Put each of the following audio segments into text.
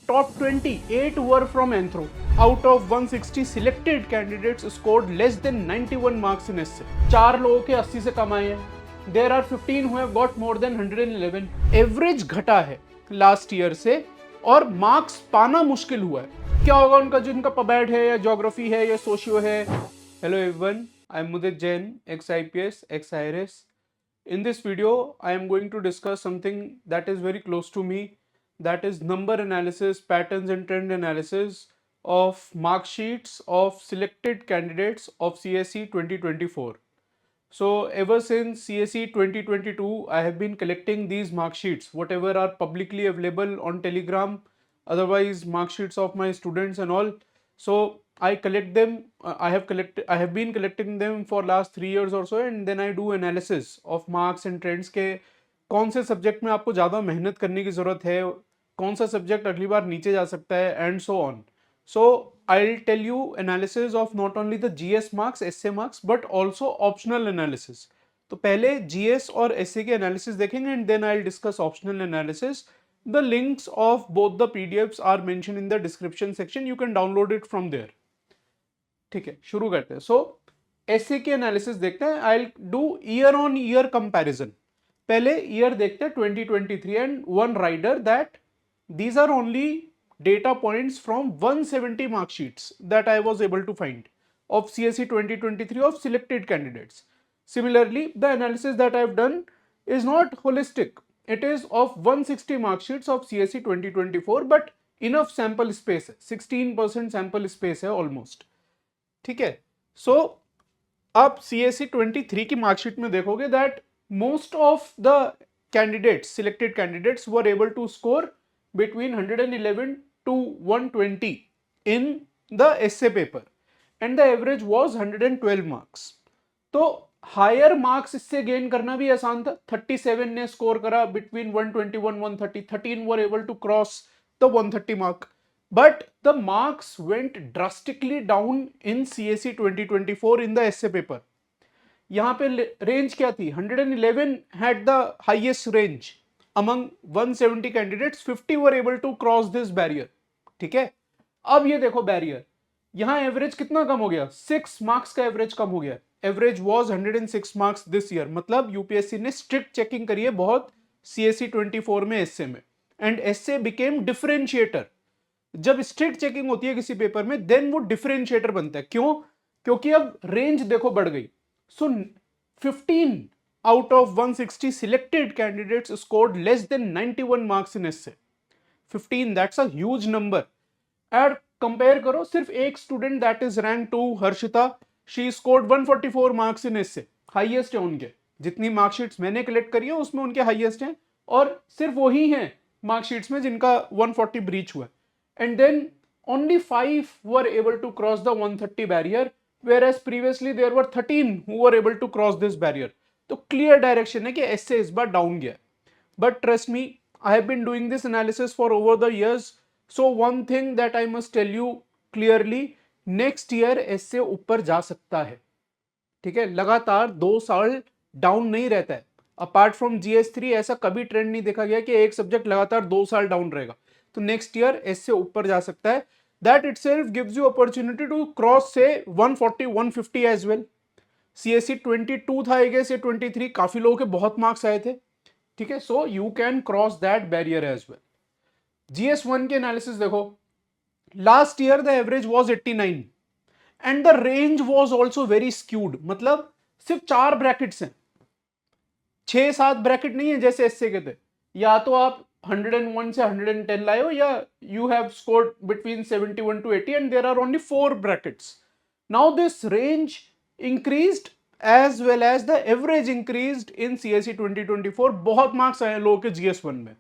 top 28 were from Anthro. Out of 160 selected candidates scored less than 91 marks in essay. 4 लोगों के 80 से कम आए हैं. There are 15 who have got more than 111. Average घटा है लास्ट ईयर से और मार्क्स पाना मुश्किल हुआ है. क्या होगा उनका, जिनका पबैड है या ज्योग्राफी है या सोशियो है? Hello everyone, I am Mudit Jain, ex-IPS, ex-IRS. In this video, I am going to discuss something that is very close to me, that is number analysis, patterns and trend analysis of mark sheets of selected candidates of CSE 2024. So ever since CSE 2022, I have been collecting these mark sheets, whatever are publicly available on Telegram, otherwise mark sheets of my students and all. So I collect them. I have been collecting them for last 3 years or so, and then I do analysis of marks and trends के कौन से subject में आपको ज़्यादा मेहनत करने की ज़रूरत है, कौन सा सब्जेक्ट अगली बार नीचे जा सकता है, and so on. So I'll tell you analysis of not only the GS marks, essay marks, but also optional analysis. तो पहले GS और essay के analysis देखेंगे and then I'll discuss optional analysis. The links of both the PDFs are mentioned in the description section. You can download it from there. ठीक है, शुरू करते हैं. सो essay के analysis देखते हैं. I'll do year on year comparison. पहले year देखते हैं 2023 and one rider that these are only data points from 170 mark sheets that I was able to find of CSE 2023 of selected candidates. Similarly, the analysis that I have done is not holistic. It is of 160 mark sheets of CSE 2024, but enough sample space है, 16% sample space है almost. ठीक है. So आप CSE 23 की marksheet में देखोगे that most of the candidates, selected candidates, were able to score between 111 to 120 in the essay paper and the average was 112 marks. तो higher marks इससे गेन करना भी आसान था. 37 ने स्कोर करा between 121 130, 13 were able to cross the 130 mark, but the marks went drastically down in CSE 2024 in the essay paper. यहाँ पे रेंज क्या थी? 111 had the highest range among 170 candidates. 50 were able to cross this barrier. ठीक है. अब ये देखो barrier, यहां एवरेज कितना कम हो गया? 6 मार्क्स का एवरेज कम हो गया. Average was 106 marks this year. मतलब यूपीएससी ने स्ट्रिक्ट चेकिंग करी है बहुत सीएसई 24 में एसए में, एंड एसए बिकेम डिफरेंशिएटर. जब स्ट्रिक्ट चेकिंग होती है किसी पेपर में, देन वो डिफरेंशिएटर बनता है. क्यों? क्योंकि अब रेंज देखो बढ़ गई. सो 15 out of 160 selected candidates scored less than 91 marks in essay. 15, that's a huge number. एड कंपेयर करो, सिर्फ एक student that is rank 2, Harshita, she scored 144 marks in essay. Highest है उनके. जितनी मार्कशीट्स मैंने कलेक्ट करी है उसमें उनके हाईएस्ट हैं, और सिर्फ वही हैं मार्कशीट्स में जिनका 140 ब्रीच हुआ. And then only 5 were able to cross the 130 barrier, whereas previously there were 13 who were able to cross this barrier. तो क्लियर डायरेक्शन है कि एसए इस बार डाउन गया. But trust me, I have been doing this analysis for over the years. So one thing that I must tell you clearly, next year essay ऊपर जा सकता है. ठीक है, लगातार 2 साल डाउन नहीं रहता है. अपार्ट फ्रॉम GS3 ऐसा कभी ट्रेंड नहीं देखा गया कि एक सब्जेक्ट लगातार 2 साल डाउन रहेगा. तो नेक्स्ट ईयर essay ऊपर जा सकता है. That itself gives you opportunity to cross say 140 150 as well. CSE 22 था, I guess ये 23, काफी लोगों के बहुत मार्क्स आए थे. ठीक है, so you can cross that barrier as well. GS1 के एनालिसिस देखो, last year the average was 89 and the range was also very skewed. मतलब सिर्फ 4 ब्रैकेट्स हैं, 6-7 ब्रैकेट नहीं है जैसे एसए के थे. या तो आप 101 से 110 लाए हो, या you have scored between 71 to 80 and there are only 4 brackets. Now this range increased as well as the average increased in CSE 2024. बहुत मार्क्स आए लोगों के GS1 में.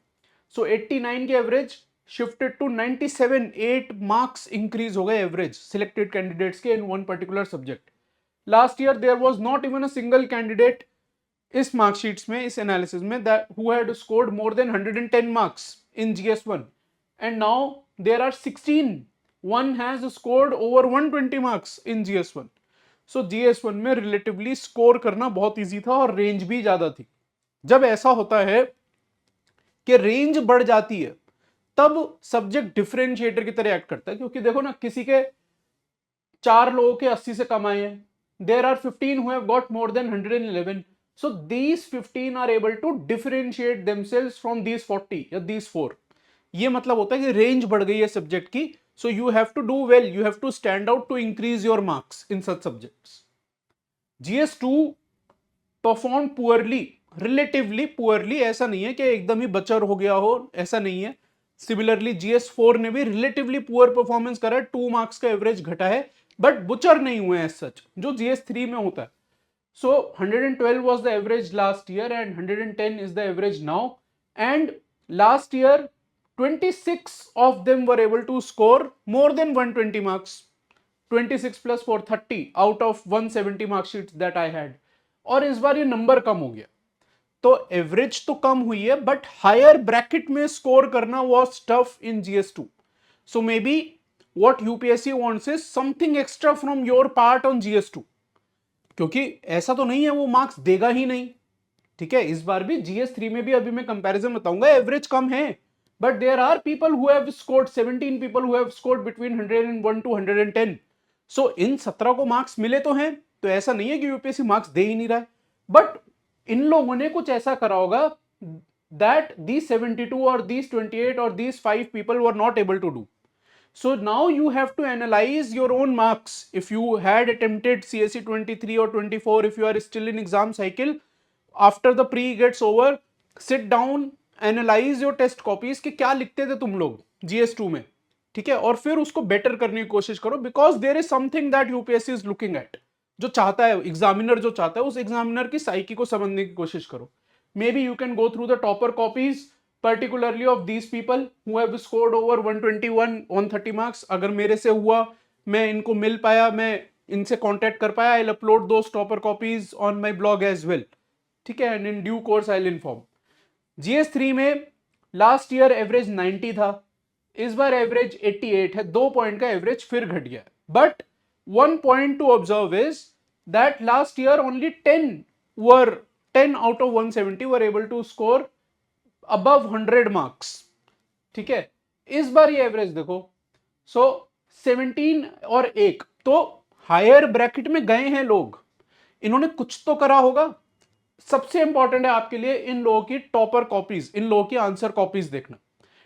So 89 के average shifted to 97, 8 marks increase हो गए एवरेज सिलेक्टेड कैंडिडेट्स के in one particular subject. Last year there was not even a single candidate इस मार्कशीट्स में, इस एनालिसिस में, that who had scored more than 110 marks in GS1, and now there are 16. One has scored over 120 marks in GS1. So GS1 में relatively score करना बहुत easy था और range भी ज्यादा थी. जब ऐसा होता है कि रेंज बढ़ जाती है तब सब्जेक्ट डिफरेंशिएटर की तरह एक्ट करता है, क्योंकि देखो ना, किसी के 4 लोगों के 80 से कम आए हैं, there are 15 who have got more than 111, so these 15 are able to differentiate themselves from these 40 या these 4. ये मतलब होता है कि रेंज बढ़ गई है सब्जेक्ट की, so you have to do well, you have to stand out to increase your marks in such subjects. GS2 perform poorly, relatively poorly, ऐसा नहीं है कि एकदम ही बचर हो गया हो, ऐसा नहीं है. सिमिलरली GS4 ने भी रिलेटिवली पुअर परफॉर्मेंस करा है, 2 मार्क्स का एवरेज घटा है, बट बुचर नहीं हुए एज सच, जो GS3 में होता है. So 112 was the average last year and 110 is the average now. And last year, 26 of them were able to score more than 120 marks. 26 plus 4, 30 out of 170 mark sheets that I had. और इस बार ये number कम हो गया. तो average तो कम हुई है, but higher bracket में स्कोर करना was tough in GS2. So maybe what UPSC wants is something extra from your part on GS2. क्योंकि ऐसा तो नहीं है वो मार्क्स देगा ही नहीं. ठीक है, इस बार भी GS3 में भी अभी मैं कंपैरिजन बताऊंगा, एवरेज कम है, but there are people who have scored 17 people who have scored between 101 to 110. So in 17 को मार्क्स मिले तो हैं, तो ऐसा नहीं है कि यूपीएससी मार्क्स दे ही नहीं रहा है, बट इन लोगों ने कुछ ऐसा करा होगा that these 72 or these 28 or these 5 people were not able to do. So now you have to analyze your own marks. If you had attempted CSE 23 or 24, if you are still in exam cycle, after the pre gets over, sit down, analyze your test copies कि क्या लिखते थे तुम लोग GS2 में, ठीक है, और फिर उसको बेटर करने की कोशिश करो, because there is something that UPSC is looking at. जो चाहता है एग्जामिनर, जो चाहता है उस एग्जामिनर की साइकी को समझने की कोशिश करो. Maybe you can go through the topper copies, particularly of these people who have scored over 121 130 marks. अगर मेरे से हुआ, मैं इनको मिल पाया, मैं इनसे कांटेक्ट कर पाया, I'll upload those topper copies on my blog as well. ठीक है, and in due course I'll inform. GS3 में लास्ट ईयर एवरेज 90 था, इस बार एवरेज 88 है, 2 पॉइंट का एवरेज फिर घट गया. But 1 point two observe is that last year only 10 out of 170 were able to score above 100 marks. ठीक है, इस बार ये एवरेज देखो, सो 17 और 1, तो हायर ब्रैकेट में गए हैं लोग, इन्होंने कुछ तो करा होगा. सबसे इंपॉर्टेंट है आपके लिए इन लोगों की टॉपर कॉपीज, इन लोगों की आंसर कॉपीज देखना.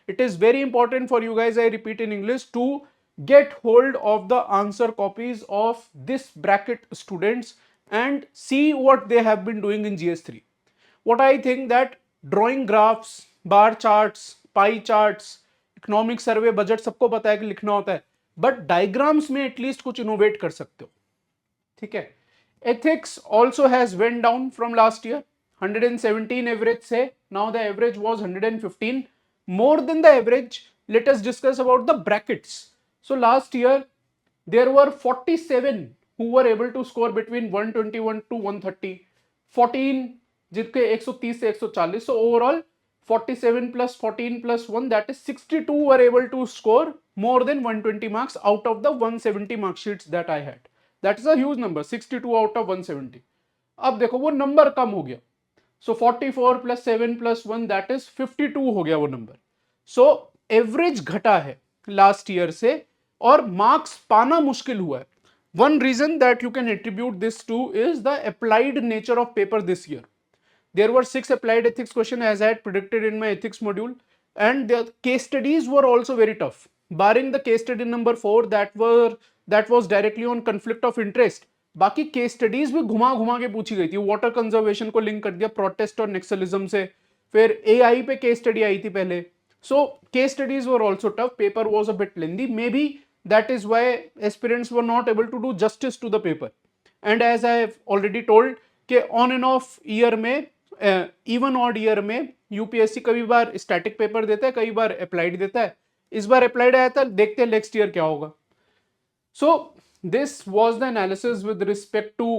It is very important for you guys, I repeat in English, to get hold of the answer copies of this bracket students and see what they have been doing in GS3. What I think that drawing graphs, bar charts, pie charts, economic survey, budget सबको पता है कि लिखना होता है, but diagrams में at least कुछ innovate कर सकते हो. ठीक है, ethics also has went down from last year, 117 average से now the average was 115, more than the average. Let us discuss about the brackets. So last year there were 47 who were able to score between 121 to 130, 14 जिनके 130 से 140, so overall 47 plus 14 plus 1, that is 62 were able to score more than 120 marks out of the 170 mark sheets that I had. That is a huge number, 62 out of 170. अब देखो वो number कम हो गया, so 44 plus 7 plus 1, that is 52 हो गया वो number. so average घटा है लास्ट ईयर से और मार्क्स पाना मुश्किल हुआ है. One reason that you can attribute this to is the applied nature of paper this year. There were 6 applied ethics question as I had predicted in my ethics module, and the case studies were also very tough, barring the case study number 4 that was directly on conflict of interest. बाकी case studies भी घुमा घुमा के पूछी गई थी. Water conservation को link कर दिया प्रोटेस्ट और नेक्सलिज्म से, फिर एआई पे केस स्टडी आई थी पहले. So case studies were also tough. Paper was a bit lengthy. Maybe that is why aspirants were not able to do justice to the paper. And as I have already told कि on and off year में, even odd year में UPSC कई बार static paper देता है, कई बार applied देता है. इस बार applied आया था, देखते हैं next year क्या होगा. So this was the analysis with respect to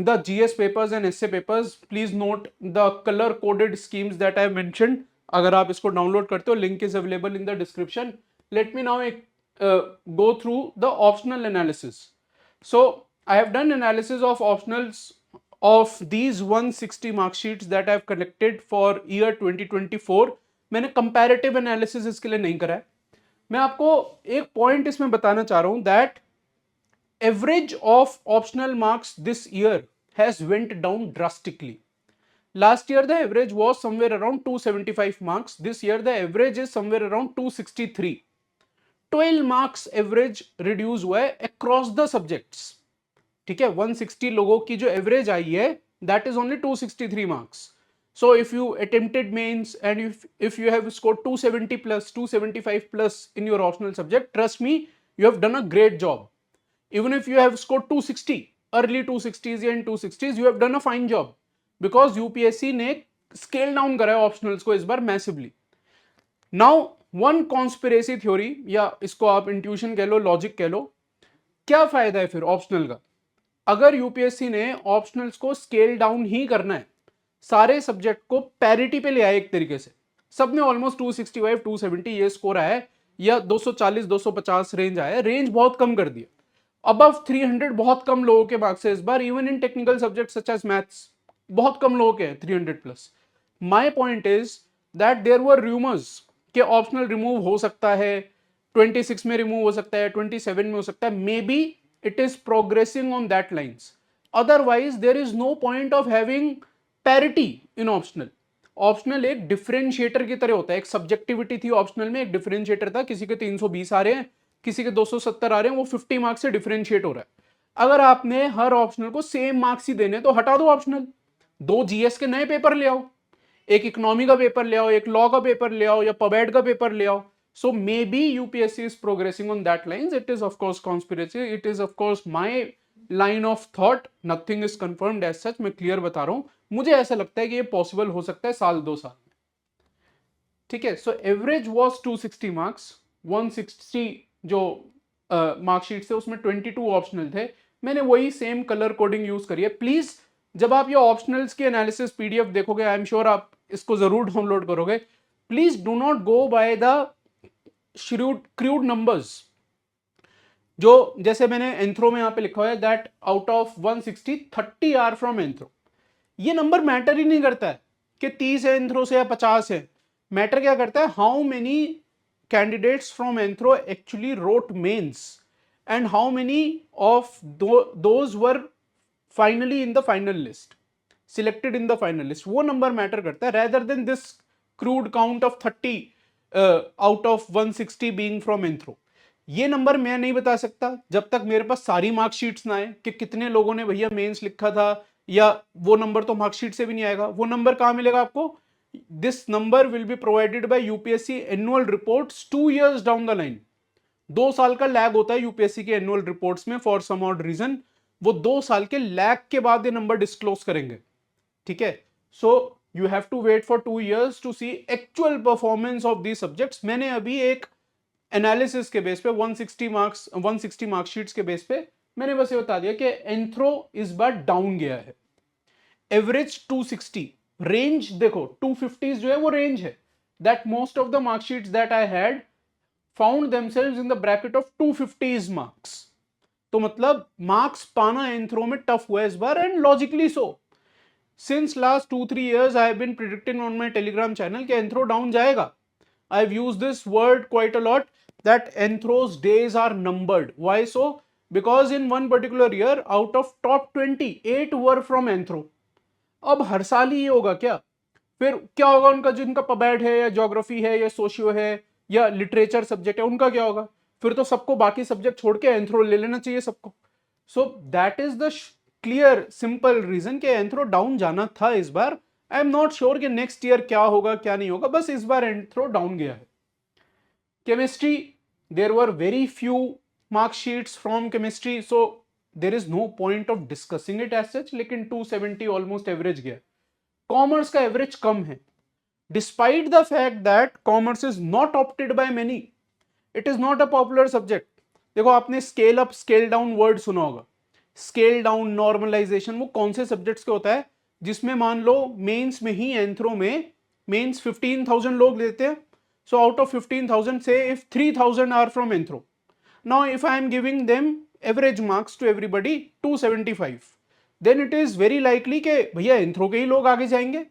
the GS papers and essay papers. Please note the color coded schemes that I have mentioned. अगर आप इसको डाउनलोड करते हो, link is available in the description. Let me now go through the optional analysis. So I have done analysis of optionals of these 160 mark sheets that I have collected for year 2024 मैंने comparative analysis इसके लिए नहीं करा है। मैं आपको एक point इसमें बताना चाह रहा हूं that average of optional marks this year has went down drastically. Last year the average was somewhere around 275 marks. This year the average is somewhere around 263. 12 marks average reduce हुआ है across the subjects. ठीक है, 160 लोगों की जो average आई है that is only 263 marks. So if you attempted mains and if you have scored 270 plus 275 plus in your optional subject, trust me, you have done a great job. Even if you have scored 260 early 260s या in 260s, you have done a fine job because UPSC ने scale down करा है optionals को इस बार massively. Now one conspiracy theory या इसको आप intuition कह लो, logic कह लो, क्या फायदा है फिर optional का? अगर UPSC ने optionals को scale down ही करना है, सारे सब्जेक्ट को पैरिटी पे ले आए एक तरीके से, सब में ऑलमोस्ट 265 270 ये स्कोर आया है या 240 250 रेंज आया है, रेंज बहुत कम कर दिया, अबव 300 बहुत कम लोगों के मार्क्स है इस बार, even in technical subject such as maths बहुत कम लोगों के हैं 300 plus. My point is that there were rumours कि ऑप्शनल रिमूव हो सकता है, 26 में रिमूव हो सकता है, 27 में हो सकता है, maybe it is progressing on that lines. Otherwise there is no point of having parity in optional. Optional एक डिफरेंशिएटर की तरह होता है, एक सब्जेक्टिविटी थी ऑप्शनल में, एक डिफरेंशिएटर था, किसी के 320 आ रहे हैं, किसी के 270 आ रहे हैं, वो 50 मार्क्स से डिफरेंशिएट हो रहा है. अगर आपने हर ऑप्शनल को सेम मार्क्स ही देने तो हटा दो ऑप्शनल, 2 जीएस के नए पेपर ले आओ, एक इकोनॉमी का पेपर ले आओ, एक लॉ का पेपर ले आओ या पबेड का पेपर ले आओ. So may be UPSC is progressing on that lines. It is of course conspiracy, it is of course my line of thought, nothing is confirmed as such. मैं क्लियर बता रहा हूं, मुझे ऐसा लगता है कि ये पॉसिबल हो सकता है साल 2 साल में. ठीक है, सो एवरेज वॉज 260 मार्क्स, 160 जो मार्कशीट से उसमें 22 ऑप्शनल थे. मैंने वही सेम कलर कोडिंग यूज करी है. प्लीज जब आप ये ऑप्शनल्स की एनालिसिस पीडीएफ देखोगे, आई एम श्योर आप इसको जरूर डाउनलोड करोगे, please do not go by the crude numbers. जो जैसे मैंने एंथ्रो में यहां पे लिखा है that out of 160 30 are from anthro. ये नंबर मैटर ही नहीं करता है कि 30 है एंथ्रो से या 50 है. मैटर क्या करता है, how many candidates from Anthro actually wrote mains and how many of those were finally in the final list, selected in the final list. वो number matter करता है rather than this crude count of 30 out of 160 being from Anthro. ये number मैं नहीं बता सकता जब तक मेरे पास सारी मार्कशीट्स ना आए कि कितने लोगों ने भैया मेंस लिखा था, या वो नंबर तो मार्कशीट से भी नहीं आएगा. वो नंबर कहाँ मिलेगा आपको? This number will be provided by UPSC annual reports 2 years down the line. 2 साल का लैग होता है यूपीएससी के एनुअल रिपोर्ट्स में फॉर सम ऑड रीजन. वो 2 साल के लैग के बाद ये नंबर डिस्क्लोज करेंगे. ठीक है, so you have to wait for 2 years to see actual performance of the subjects. मैंने अभी एक एनालिसिस के बेस पे 160 मार्कशीट्स के बेस पे मैंने बस ये बता दिया कि एंथ्रो इस बार डाउन गया है. एवरेज 260, रेंज देखो 250 जो है वो रेंज है. That most of the marksheets that I had found themselves in the bracket of 250 marks. तो मतलब मार्क्स पाना एंथ्रो में टफ हुआ है इस बार, and logically so. Since last 2-3 years I have been predicting on my Telegram channel कि anthro down जाएगा. I have used this word quite a lot that anthro's days are numbered. Why so? Because in one particular year out of top 20 8 were from anthro. अब हर साल ही ये होगा क्या? फिर क्या होगा उनका, जिनका पबैड है या ज्योग्राफी है या सोशियो है या लिटरेचर सब्जेक्ट है, उनका क्या होगा? फिर तो सबको बाकी सब्जेक्ट छोड़ के एंथ्रो ले लेना चाहिए सबको. So that is the clear simple reason कि एंथ्रो डाउन जाना था इस बार. आई एम नॉट श्योर कि नेक्स्ट ईयर क्या होगा क्या नहीं होगा, बस इस बार एंथ्रो डाउन गया है. Chemistry, there were very few marksheets from chemistry, so there is no point of discussing it as such. लेकिन 270 ऑलमोस्ट एवरेज गया. कॉमर्स का एवरेज कम है, despite the fact that commerce is not opted by many. It is not a popular subject. देखो आपने scale up scale down word सुना होगा. Scale down, normalisation, वो कौन से सब्जेक्ट्स के होता है? जिसमें मान लो मेंस में ही एंथ्रो में मेंस 15,000 लोग लेते हैं. सो आउट ऑफ 15,000 से if 3,000 are from anthro, now if I am giving them average marks to everybody 275, then it is very likely कि भैया एंथ्रो के ही लोग आगे जाएंगे.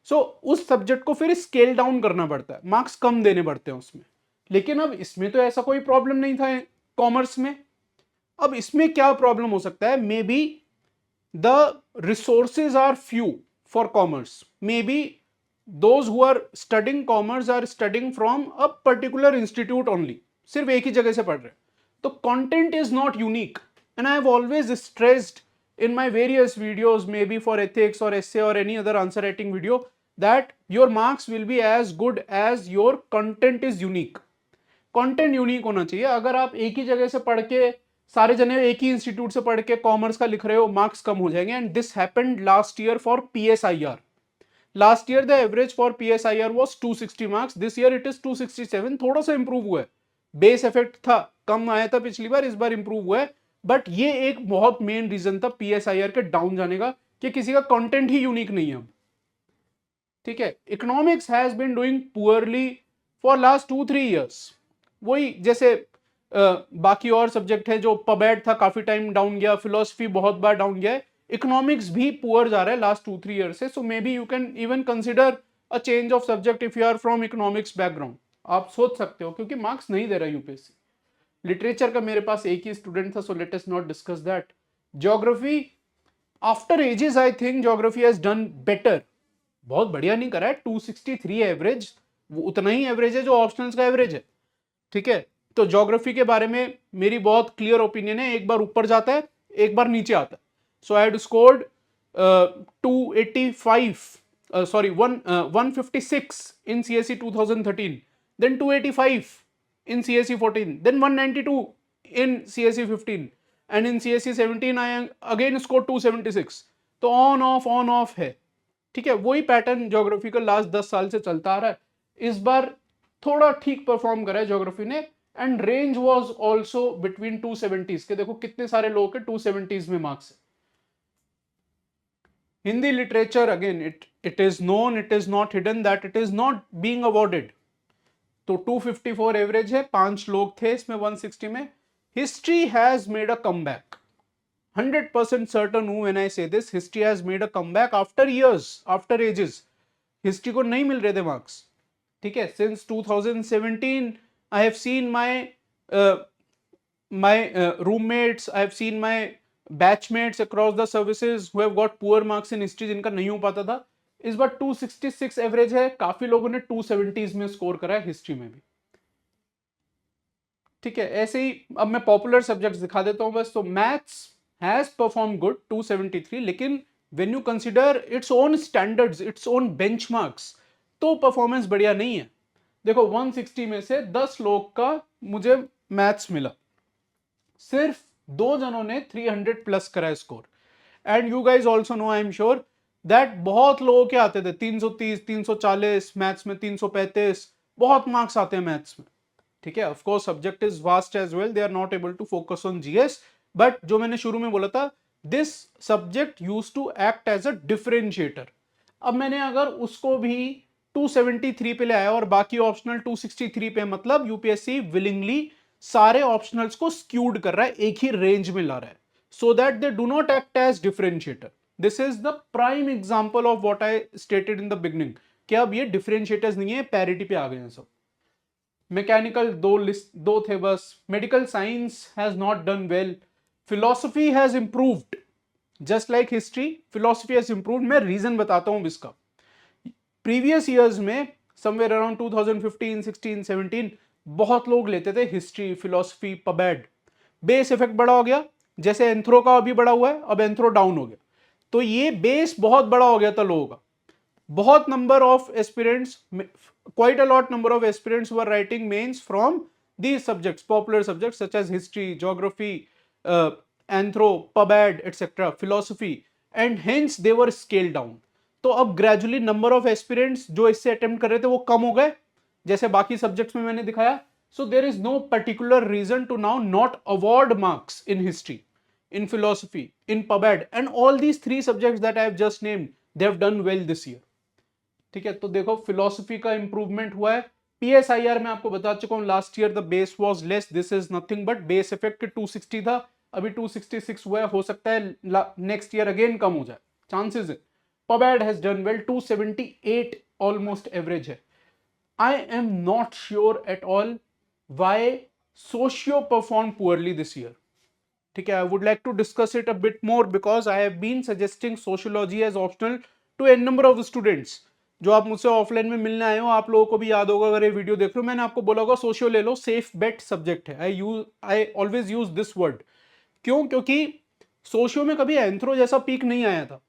सो उस सब्जेक्ट को फिर स्केल डाउन करना पड़ता है, मार्क्स कम देने पड़ते हैं उसमें। लेकिन अब इसमें तो ऐसा कोई प्रॉब्लम नहीं था कॉमर्स में। अब इसमें क्या प्रॉब्लम हो सकता है, maybe the resources are few for commerce, maybe those who are studying commerce are studying from a particular institute only, सिर्फ एक ही जगह से पढ़ रहे हैं, तो content is not unique. And I have always stressed in my various videos, maybe for ethics or essay or any other answer writing video, that your marks will be as good as your content is unique. Content unique होना चाहिए। अगर आप एक ही जगह से पढ़ के, सारे जने एक ही इंस्टीट्यूट से पढ़ के कॉमर्स का लिख रहे हो, मार्क्स कम हो जाएंगे। And this happened last year for PSIR। Last year the average for PSIR was 260 marks, this year it is 267। थोड़ा सा इंप्रूव हुआ है, बेस इफेक्ट था, कम आया था पिछली बार, इस बार इंप्रूव हुआ है। बट ये एक बहुत मेन रीजन था PSIR के डाउन जाने का, कि किसी का कंटेंट ही यूनिक नहीं है अब। ठीक है, economics has been doing poorly for last 2-3 years. वही जैसे बाकी और सब्जेक्ट है, जो पबैड था काफी टाइम डाउन गया, फिलोसफी बहुत बार डाउन गया है, इकोनॉमिक्स भी पुअर जा रहा है लास्ट 2-3 ईयर से। So may be you can even consider a change of subject if you are from economics background. आप सोच सकते हो, क्योंकि मार्क्स नहीं दे रहा यूपीएससी। लिटरेचर का मेरे पास एक ही स्टूडेंट था, so let us not discuss that. Geography after ages I think geography has done better. बहुत बढ़िया नहीं करा है, 263 एवरेज, वो उतना ही एवरेज है जो ऑप्शनल्स का एवरेज है। ठीक है, तो ज्योग्राफी के बारे में मेरी बहुत क्लियर ओपिनियन है, एक बार ऊपर जाता है, एक बार नीचे आता है। सो I had scored 285 sorry 156 in CSE 2013, then 285 in CSE 14, then 192 in CSE 15, and in CSE 17 I again scored 276। तो ऑन ऑफ है। ठीक है, वही पैटर्न ज्योग्राफी का लास्ट 10 साल से चलता आ रहा है। इस बार थोड़ा ठीक परफॉर्म करा है ज्योग्राफी ने, and range was also between 270s के। देखो कितने सारे लोग के 270s में मार्क्स है। Hindi literature again it is known, it is not hidden that it is not being awarded. तो 254 एवरेज है, 5 लोग थे इसमें 160 में। History has made a comeback, 100% certain हूं when I say this, history has made a comeback after years, after ages। History को नहीं मिल रहे थे मार्क्स। ठीक है, since 2017 I have seen my roommates, I have seen my batchmates across the services who have got poor marks in history, जिनका नहीं हो पाता था। इस बार 266 एवरेज है, काफी लोगों ने 270s में स्कोर करा है हिस्ट्री में भी। ठीक है, ऐसे ही अब मैं पॉपुलर सब्जेक्ट्स दिखा देता हूं बस। तो मैथ्स हैज परफॉर्म गुड 273, लेकिन when you consider its own standards, its own benchmarks, तो परफॉर्मेंस बढ़िया नहीं है। देखो 160 में से 10 लोग का मुझे मैथ्स मिला, सिर्फ 2 जनों ने 300 प्लस करा score. And you guys also know, I am sure that बहुत लोगों के आते थे 330, 340, मैथ्स में 335, बहुत मार्क्स आते हैं मैथ्स में। ठीक है, of course subject is vast as well, they are not able to focus on GS, but जो मैंने शुरू में बोला था, this subject use to act as a differentiator. अब मैंने अगर उसको भी 273 पे ले आया और बाकी ऑप्शनल 263 पे, मतलब यूपीएससी विलिंगली सारे ऑप्शनल्स को स्क्यूड कर रहा है, एक ही रेंज में ला रहा है, so that they do not act as differentiator. This is the prime example of what I stated in the beginning, कि अब ये डिफरेंशिएटर्स नहीं है, पैरिटी पे आ गए हैं सब। मैकेनिकल दो थे बस। Medical science has not done well. Philosophy has improved, just like history philosophy has improved. मैं रीजन बताता हूं इसका। प्रीवियस ईयर्स में समवेयर अराउंड 2015, 16, 17 बहुत लोग लेते थे हिस्ट्री, फिलोसफी, पबैड। बेस इफेक्ट बड़ा हो गया, जैसे एंथ्रो का अभी बड़ा हुआ है, अब एंथ्रो डाउन हो गया, तो ये बेस बहुत बड़ा हो गया था लोगों का। बहुत number of aspirants, quite a lot number of aspirants were writing mains from these subjects, popular subjects such as history, geography, anthro, pubad, etc., philosophy, and hence they were scaled down। तो अब gradually number of aspirants जो इससे attempt कर रहे थे वो कम हो गए, जैसे बाकी सब्जेक्ट्स में मैंने दिखाया। So there is no particular reason to now not award marks in history, in philosophy, in pubad, and all these 3 subjects that I have just named, they have done well this year। ठीक है, तो देखो philosophy का improvement हुआ है। PSIR में आपको बता चुका हूं, last year the base was less, this is nothing but base effect 260 था, अभी 266 हुआ है, हो सकता है नेक्स्ट ईयर अगेन कम हो जाए, चांसेस है। Pub ad has done well, 278 almost average है. I am not sure at all why socio performed poorly this year. ठीक है, I would like to discuss it a bit more because I have been suggesting sociology as optional to n number of students. जो आप मुझसे offline में मिलने आए हो, आप लोगों को भी याद होगा अगर ये वीडियो देख रहे हो, मैंने आपको बोला होगा सोशियो ले लो, सेफ बेट सब्जेक्ट है. I always use this word. क्यों? क्योंकि सोशियो में कभी एंथ्रो जैसा पीक नहीं आया था,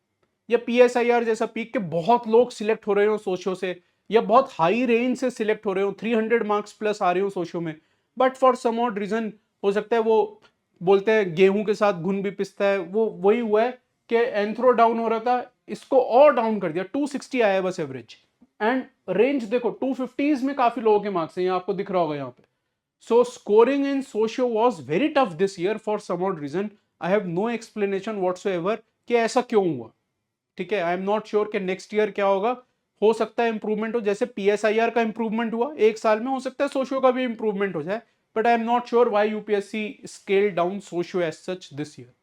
या पीएसआईआर जैसा पीक के बहुत लोग सिलेक्ट हो रहे हो सोशियो से, या बहुत हाई रेंज से सिलेक्ट हो रहे हो, 300 मार्क्स प्लस आ रहे हो सोशियो में. But for some odd reason, हो सकता है वो बोलते हैं गेहूं के साथ घुन भी पिसता है, वो वही हुआ है कि एंथ्रो डाउन हो रहा था, इसको और डाउन कर दिया, 260 आया बस एवरेज. एंड रेंज देखो 250s में काफी लोगों के मार्क्स हैं, आपको दिख रहा होगा यहाँ पे. So scoring in socio was very tough this year for some odd reason. I have no explanation whatsoever कि ऐसा क्यों हुआ. ठीक है, आई एम नॉट श्योर कि नेक्स्ट ईयर क्या होगा. हो सकता है इंप्रूवमेंट हो, जैसे पीएसआईआर का इंप्रूवमेंट हुआ एक साल में, हो सकता है सोशियो का भी इंप्रूवमेंट हो जाए. But I am not sure why UPSC scale down socio as such this year.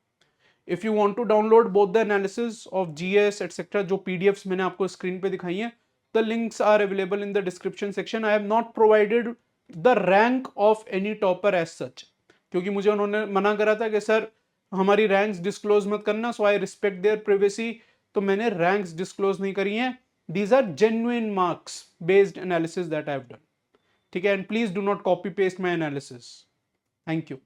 If you want to download both the analysis of GS etcetera, जो पीडीएफ्स मैंने आपको स्क्रीन पे दिखाई हैं, the links are available in the description section. I have not provided the rank of any topper as such, क्योंकि मुझे उन्होंने मना करा था कि सर हमारी रैंक्स डिस्क्लोज मत करना, so I respect their privacy. तो मैंने रैंक्स डिस्क्लोज नहीं करी हैं. These are genuine marks based analysis that I have done. ठीक है, and please do not copy paste my analysis. Thank you.